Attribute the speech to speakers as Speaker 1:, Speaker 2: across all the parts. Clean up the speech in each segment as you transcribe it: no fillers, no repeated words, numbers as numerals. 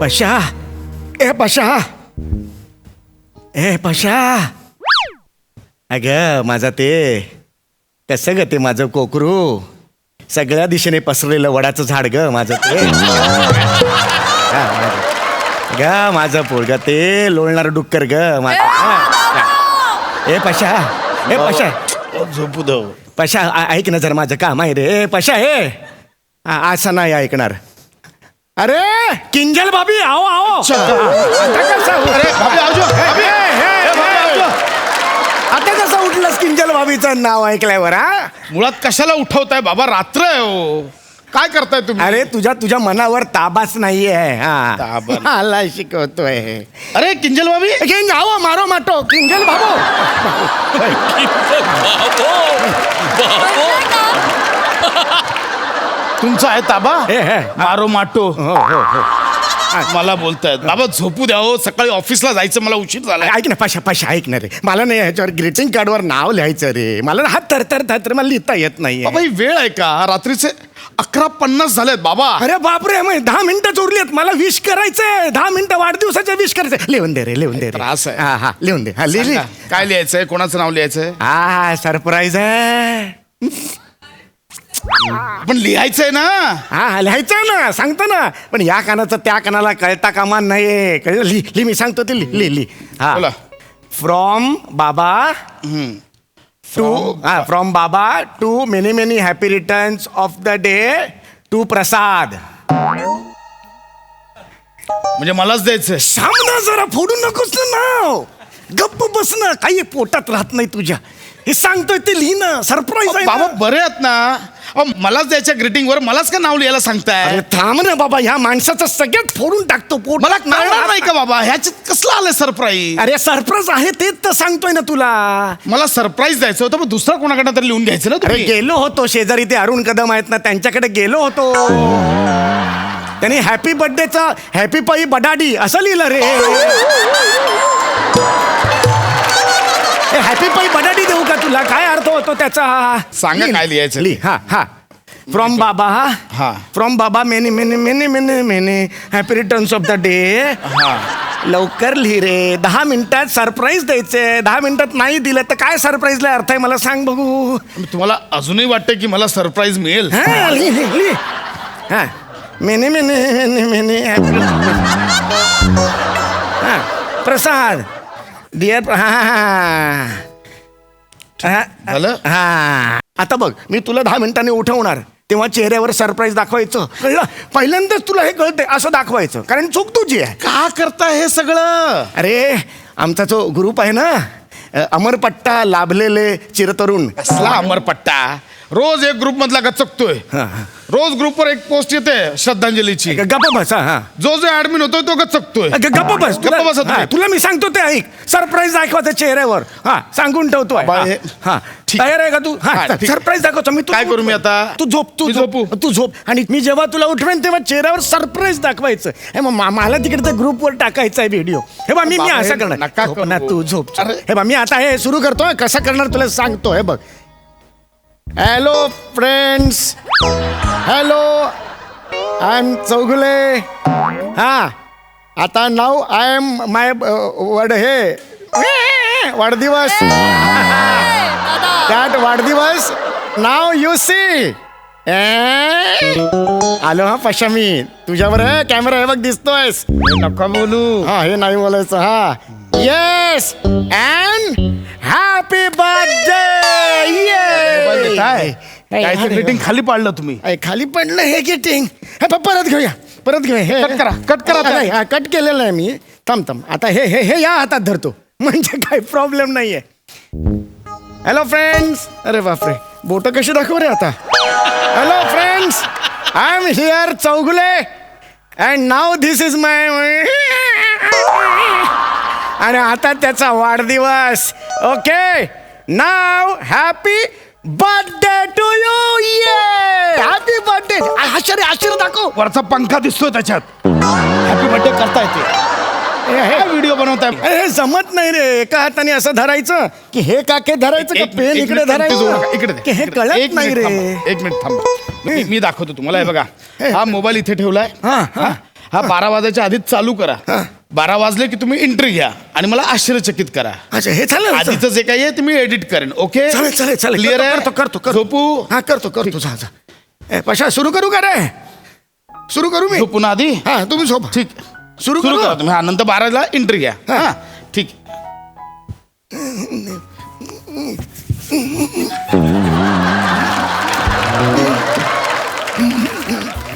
Speaker 1: पशा ए पशा ए पशा अग माझा ते कसं ग ते माझं कोकरू सगळ्या दिशेने पसरलेलं वडाचं झाड ग माझं ते ग माझं पोरग ते लोळणार डुक्कर ग ए पशा ए पशा
Speaker 2: झोपू दो
Speaker 1: पशा ऐक ना जर माझं काम आहे रे ए पशा हे असं नाही ऐकणार अरे किंजल भाभी आओ आओ आता कसं उठलंस किंजल भाभीचं नाव ऐकल्यावर हा
Speaker 2: मुळात कशाला उठवताय बाबा रात्र आहे हो काय करताय तुम्ही
Speaker 1: अरे तुझ्या मनावर ताबाच नाहीये
Speaker 2: ताबा?
Speaker 1: मला शिकवतोय
Speaker 2: अरे किंजल बाबी
Speaker 1: किंग आओ मारो माटो किंजल भाभो
Speaker 2: तुमचा आहे ताबा
Speaker 1: हे.
Speaker 2: मारो माटो
Speaker 1: हो हो हो
Speaker 2: मला बोलतायत बाबा झोपू द्या हो सकाळी ऑफिसला जायचं मला उशीर झालाय
Speaker 1: ऐक ना पशा ऐक ना रे मला नाही ह्याच्यावर ग्रीटिंग कार्डवर नाव लिहायचं रे मला हात तर मला लिहिता येत नाही
Speaker 2: बाबा ही वेळ आहे का रात्रीचे 11:50 झालेत बाबा
Speaker 1: अरे बापरे मग 10 मिनिटं उरली आहेत मला विश करायचंय 10 मिनिटं वाढदिवसाच्या विश करायचंय लिहून दे रे
Speaker 2: त्रास आहे.
Speaker 1: हा लिहून दे हा लिह
Speaker 2: सांगा, काय लिहायचंय कोणाचं नाव लिहायचंय
Speaker 1: हा सरप्राईज आहे
Speaker 2: पण लिहायचंय ना
Speaker 1: हा लिहायचं ना सांगतो ना पण या कानाचं त्या कानाला कळता कामा नाही कळलं लिह मी सांगतो ते लिह हा
Speaker 2: बोला
Speaker 1: फ्रॉम बाबा टू फ्रॉम बाबा to many happy returns of the day to Prasad
Speaker 2: म्हणजे मलाच द्यायचंय
Speaker 1: सामना जरा फोडू नकोस ना नाव गप्प बस ना काही पोटात राहत नाही तुझ्या हे सांगतोय ते लिही ना सरप्राईज आहे
Speaker 2: बाबा
Speaker 1: ना.
Speaker 2: बरे आहेत ना अहो, मलाच द्यायच्या ग्रीटिंग वर मलाच का नाव लिहायला सांगताय
Speaker 1: अरे थांब ना बाबा ह्या माणसाचं सगळ्यात फोडून टाकतो पोट
Speaker 2: मला कळणार नाही का बाबा ह्याच्यात कसलं आलंय सरप्राईज
Speaker 1: अरे सरप्राईज आहे तेच तर सांगतोय ना तुला
Speaker 2: मला सरप्राईज द्यायचं होतं पण दुसरा कोणाकडे तरी लिहून घ्यायचं ना
Speaker 1: अरे
Speaker 2: तुम्ही
Speaker 1: गेलो होतो शेजारी ते अरुण कदम आहेत ना त्यांच्याकडे गेलो होतो त्यांनी हॅपी बर्थडेचा हॅपी पाई बडाडी असं लिहिलं रे हॅपी पाई बडाडी देऊ का तुला काय अर्थ होतो त्याचा
Speaker 2: सांगा काय लिहायचं
Speaker 1: हा फ्रॉम बाबा
Speaker 2: हा.
Speaker 1: फ्रॉम बाबा many happy returns of the day
Speaker 2: हा
Speaker 1: लवकर लिही रे 10 मिनिटात सरप्राईज द्यायचे 10 मिनिटात नाही दिलं तर काय सरप्राईजला अर्थ आहे मला सांग बघू
Speaker 2: तुम्हाला अजूनही वाटतं की मला सरप्राईज मिळेल
Speaker 1: हा लिही हा मेनी हा प्रसाद डिअर
Speaker 2: झालं?
Speaker 1: हा आता बघ मी तुला 10 मिनिटांनी उठवणार तेव्हा चेहऱ्यावर सरप्राईज दाखवायचं कळलं पहिल्यांदाच तुला हे कळतंय असं दाखवायचं कारण चूक तुझी आहे
Speaker 2: का करताय हे सगळं
Speaker 1: अरे आमचा जो ग्रुप आहे ना अमरपट्टा लाभलेले चिरतरुण
Speaker 2: कसला अमरपट्टा रोज एक ग्रुप मधला गचकतोय रोज ग्रुपवर एक पोस्ट येते श्रद्धांजलीची
Speaker 1: गप्प बस हा
Speaker 2: जो ऍडमिन होतोय तो गचकतोय
Speaker 1: गप्प बस
Speaker 2: गप्प बसा तुम्ही.
Speaker 1: तुला मी सांगतो ते ऐक सरप्राईज दाखवायचं चेहऱ्यावर हा सांगून ठेवतोय
Speaker 2: बाबा, हे-
Speaker 1: हा
Speaker 2: ठीक.
Speaker 1: तयार आहे का तू
Speaker 2: हा,
Speaker 1: हा
Speaker 2: ठीक.
Speaker 1: सरप्राईज दाखवतो मी
Speaker 2: काय करू मी आता?
Speaker 1: तू झोप
Speaker 2: मी झोपू?
Speaker 1: तू झोप आणि मी जेव्हा तुला उठवेन तेव्हा चेहऱ्यावर सरप्राईज दाखवायचं हे मग मला तिकडे ग्रुपवर टाकायचा आहे व्हिडिओ हे बा मी
Speaker 2: बाबा,
Speaker 1: असं
Speaker 2: हे
Speaker 1: करणार
Speaker 2: नका
Speaker 1: झोप ना
Speaker 2: करू.
Speaker 1: तू झोप
Speaker 2: अरे.
Speaker 1: हे बा मी आता हे सुरू करतोय कसं करणार तुला सांगतो हे बघ hello friends hello I am Chougule हा आता नाव आय एम माय वाढदिवस त्यात वाढदिवस नाव यू सी आलो हा पशा मी तुझ्यावर कॅमेरा हे बघ दिसतोयस
Speaker 2: नका बोलू
Speaker 1: हा हे नाही बोलायचं हा येस अँड हॅपी बर्थडे
Speaker 2: काय ग्रीटिंग खाली पाडलं तुम्ही
Speaker 1: खाली पडलं हे गेटिंग हे परत घेऊया हे
Speaker 2: कट करा
Speaker 1: नाही कट केलेलं आहे मी थांब आता हे हे हे या हातात धरतो म्हणजे काही प्रॉब्लेम नाहीये हॅलो फ्रेंड्स अरे बापरे बोट कशी दाखव रे आता hello friends I am here Chougule and नाव दिस इज माय आणि आता त्याचा वाढदिवस ओके नाव हॅपी बर्थडे टू यू ये हॅपी बर्थडे आश्चर्य दाखव
Speaker 2: वरचा पंखा दिसतोय त्याच्यात हॅपी बर्थडे करता येते व्हिडिओ बनवताय
Speaker 1: हे जमत नाही रे एका हाताने असं धरायचं की हे काके धरायचं का पेन इकडे धरायचं
Speaker 2: इकडे
Speaker 1: की हे कळत नाही रे
Speaker 2: एक मिनिट थांबा मी दाखवतो तुम्हाला हे बघा हा मोबाईल इथे ठेवलाय
Speaker 1: हा.
Speaker 2: हा 12 वाजायच्या आधीच चालू करा. 12 वाजले की तुम्ही एंट्री घ्या आणि मला आश्चर्यचकित करा.
Speaker 1: अच्छा हे चालेल
Speaker 2: आधीचं जे काही आहे ते मी एडिट करेन. ओके
Speaker 1: चालेल चालेल चालेल
Speaker 2: क्लिअर आहे.
Speaker 1: करतो
Speaker 2: झोपू.
Speaker 1: हा करतो जा जा. पशा सुरू करू का रे? सुरू करू मी?
Speaker 2: झोपू ना आधी.
Speaker 1: हा तुम्ही झोप.
Speaker 2: ठीक
Speaker 1: सुरू
Speaker 2: सुरू
Speaker 1: करू
Speaker 2: करा तुम्ही. हा नंतर 12ला एंट्री घ्या. हा ठीक.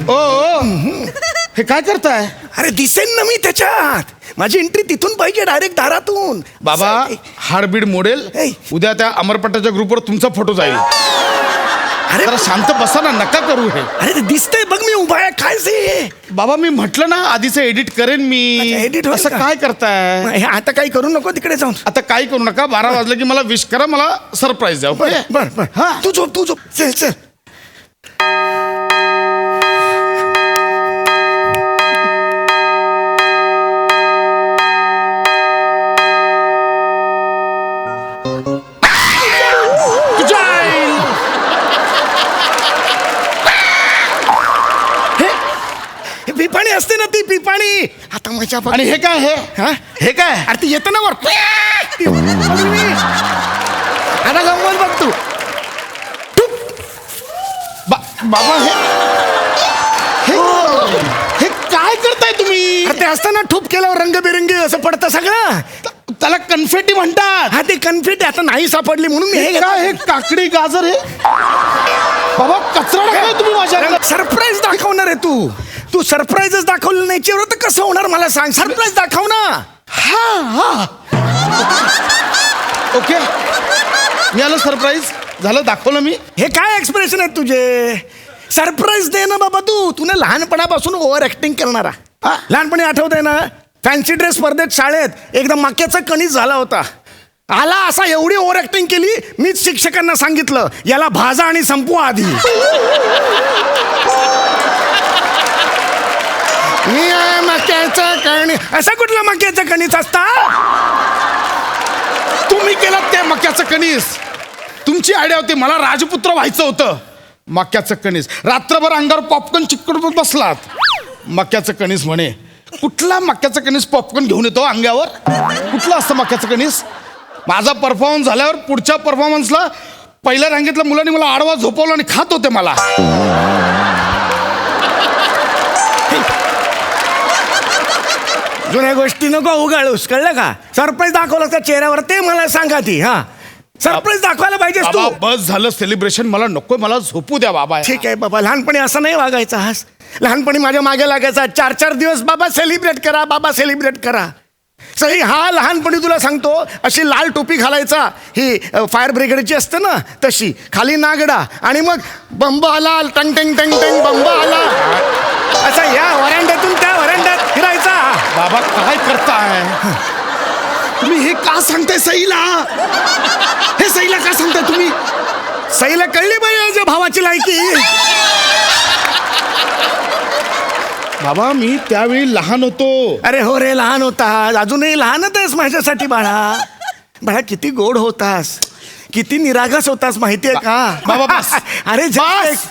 Speaker 2: ओ हे काय करताय?
Speaker 1: अरे दिसेन ना मी त्याच्यात. माझी एंट्री तिथून पाहिजे डायरेक्ट दारातून.
Speaker 2: बाबा हार्टबीट मोडेल.
Speaker 1: ए.
Speaker 2: उद्या त्या अमरपट्टाच्या ग्रुपवर तुमचा फोटो जाईल.
Speaker 1: अरे
Speaker 2: जरा शांत बसा ना. नका करू हे.
Speaker 1: अरे ते दिसतंय बघ मी उभा आहे. काय ते?
Speaker 2: बाबा मी म्हटलं ना आधीचं एडिट करेन मी.
Speaker 1: अच्छा, edit होईल
Speaker 2: असं
Speaker 1: का?
Speaker 2: काय करताय?
Speaker 1: हे आता काही करू नको तिकडे जाऊन.
Speaker 2: आता काही करू नका. 12 वाजले की मला विश करा. मला सरप्राईज द्या. ओके?
Speaker 1: बर
Speaker 2: हा.
Speaker 1: तू झोप चल चल.
Speaker 2: जाईल.
Speaker 1: हे पिपाणी असते ना ती पिपाणी. आता माझ्या
Speaker 2: आणि हे काय हे?
Speaker 1: हा?
Speaker 2: हे काय?
Speaker 1: अरे ती येतं ना वर. आता गंमत बघ तू.
Speaker 2: बाबा हे काय करताय तुम्ही?
Speaker 1: अरे ते असतं ना ठूप केल्यावर रंगबिरंगी असं पडतं सगळं.
Speaker 2: त्याला कन्फेटी म्हणतात.
Speaker 1: हा ते कन्फिट आता नाही सापडली म्हणून मी
Speaker 2: हे काय? हे काकडी गाजर हे बाबा कचरा टाकलाय तुम्ही माझ्या.
Speaker 1: सरप्राईज दाखवणार आहे तू. तू सरप्राईजच दाखवलं नाही चिवर तर कसं होणार मला सांग. सरप्राईज दाखव ना.
Speaker 2: हा ओके मिळालं सरप्राईज. झालं दाखवलं मी.
Speaker 1: हे काय एक्सप्रेशन आहेत तुझे? सरप्राईज दे ना बाबा तू. तुला लहानपणापासून ओव्हर ऍक्टिंग करणारा. लहानपणी आठवतंय ना फॅन्सी ड्रेस स्पर्धेत शाळेत एकदम मक्याचा कणीस झाला होता. आला असा एवढी ओव्हर ऍक्टिंग केली. मीच शिक्षकांना सांगितलं याला भाजा आणि संपवा आधी. मी आहे मक्याचा कणीस. असा कुठला मक्याचा कणीस असता?
Speaker 2: तुम्ही केलात ते मक्याचं कणीस. तुमची आयडिया होती. मला राजपुत्र व्हायचं होतं. मक्याचं कणीस. रात्रभर अंगावर पॉपकॉर्न चिकटून बसलात. मक्याचं कणीस म्हणे. कुठला मक्याचं कणीस पॉपकॉर्न घेऊन येतो अंगावर? कुठलं असतं मक्याचं कणीस? माझा परफॉर्मन्स झाल्यावर पुढच्या परफॉर्मन्सला पहिल्या रांगेतल्या मुलांनी मला आडवा झोपवलं आणि खात होते मला.
Speaker 1: जुन्या गोष्टी नको उगाळूस कळलं का? सरप्राईज दाखवलं त्या चेहऱ्यावर ते मला सांगा ती. हा सरप्राईज दाखवायला पाहिजेस
Speaker 2: बाबा
Speaker 1: तू.
Speaker 2: बस झालं सेलिब्रेशन. मला नको. मला झोपू द्या बाबा.
Speaker 1: ठीक आहे बाबा. लहानपणी असं नाही वागायचं. हास लहानपणी माझ्या मागे लागायचा 4-4 दिवस बाबा सेलिब्रेट करा बाबा सेलिब्रेट करा. सही हा लहानपणी तुला सांगतो अशी लाल टोपी घालायचा. ही फायर ब्रिगेडची असते ना तशी. खाली नागडा आणि मग बंब आला टंग टंग टंग टंग बंब आला. असा या वरांड्यातून त्या वरांड्यात फिरायचा.
Speaker 2: बाबा काय करताय तुम्ही? हे का सांगताय सईला? हे सईला का सांगताय तुम्ही?
Speaker 1: सईला कळली पाहिजे याच्या भावाची लायकी.
Speaker 2: बाबा मी त्यावेळी लहान होतो.
Speaker 1: अरे हो रे लहान होतास. अजूनही लहानच आहेस माझ्यासाठी बाळा. बाळा किती गोड होतास. किती निरागस होतास माहितीये का?
Speaker 2: बाबा बस.
Speaker 1: अरे
Speaker 2: बस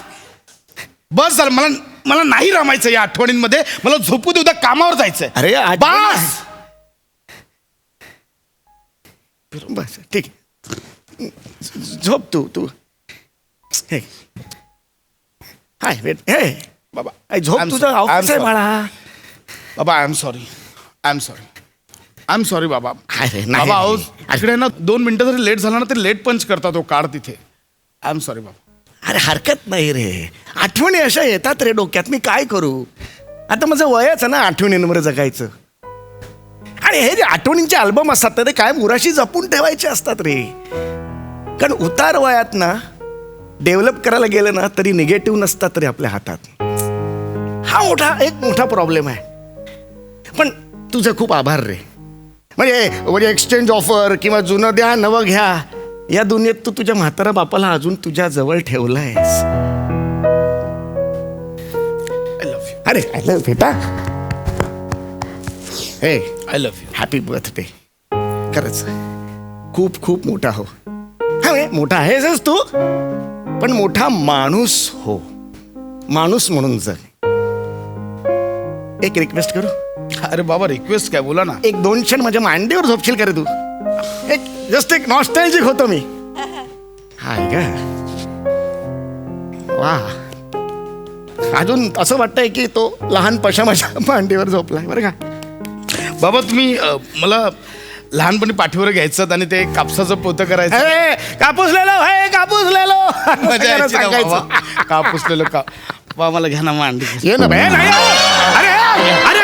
Speaker 2: बस झालं. मला नाही रमायचं या आठवणींमध्ये. मला झोपू दे. उद्या कामावर जायचंय.
Speaker 1: अरे
Speaker 2: बस.
Speaker 1: बस ठीक आहे. झोप तू हे हाय वेट हे
Speaker 2: बाबा
Speaker 1: आई, झोप.
Speaker 2: I'm
Speaker 1: तुझं
Speaker 2: sorry. I'm
Speaker 1: ऑफिस आहे
Speaker 2: sorry.
Speaker 1: बाळा.
Speaker 2: बाबा I am sorry. I am sorry बाबा.
Speaker 1: अरे नाही,
Speaker 2: बाबा अहो
Speaker 1: नाही.
Speaker 2: इकडे ना 2 मिनिटं जरी लेट झाला ना तरी लेट पंच करता तो कार्ड तिथे. आय एम सॉरी बाबा.
Speaker 1: अरे हरकत नाही रे. आठवणी अशा येतात रे डोक्यात. मी काय करू? आता माझं वयच आहे ना आठवणींवर जगायचं. आणि हे जे आठवणींचे अल्बम असतात ना ते काय मुराशी जपून ठेवायचे असतात रे. कारण उतार वयात ना डेव्हलप करायला गेलं ना तरी निगेटिव्ह नसतात रे आपल्या हातात. हा एक मोठा प्रॉब्लेम आहे. पण तुझं खूप आभार रे. म्हणजे एक्सचेंज ऑफर किंवा जुनं द्या नवं घ्या या दुनियेत तू तुझ्या म्हातारा बापाला अजून तुझ्या जवळ ठेवलायस.
Speaker 2: I love you.
Speaker 1: अरे आय लव्ह बेटा. हे
Speaker 2: I love you.
Speaker 1: Happy birthday. खरंच खूप खूप मोठा हो. हा मोठा आहेसच तू पण मोठा माणूस हो. माणूस म्हणून जग. एक रिक्वेस्ट करू?
Speaker 2: अरे बाबा रिक्वेस्ट काय, बोला ना.
Speaker 1: एक 2 क्षण माझ्या मांडीवर झोपशील का रे तू? एक जस्ट एक नॉस्टॅल्जिक होतो मी. हाय ग, वा. अजून असं वाटतंय की तो लहान पशा माझ्या मांडीवर झोपलाय बरं का.
Speaker 2: बाबा तुम्ही मला लहानपणी पाठीवर घ्यायचं आणि ते कापसाचं पोतं करायचं.
Speaker 1: अरे कापूस लेलो, हे कापूस लेलो.
Speaker 2: मजा यायची ना
Speaker 1: सांगायचं.
Speaker 2: बाबा. कापूस लेलो का. बाबा मला घ्या ना मांडी.
Speaker 1: ये ना बे, नाही. अरे अरे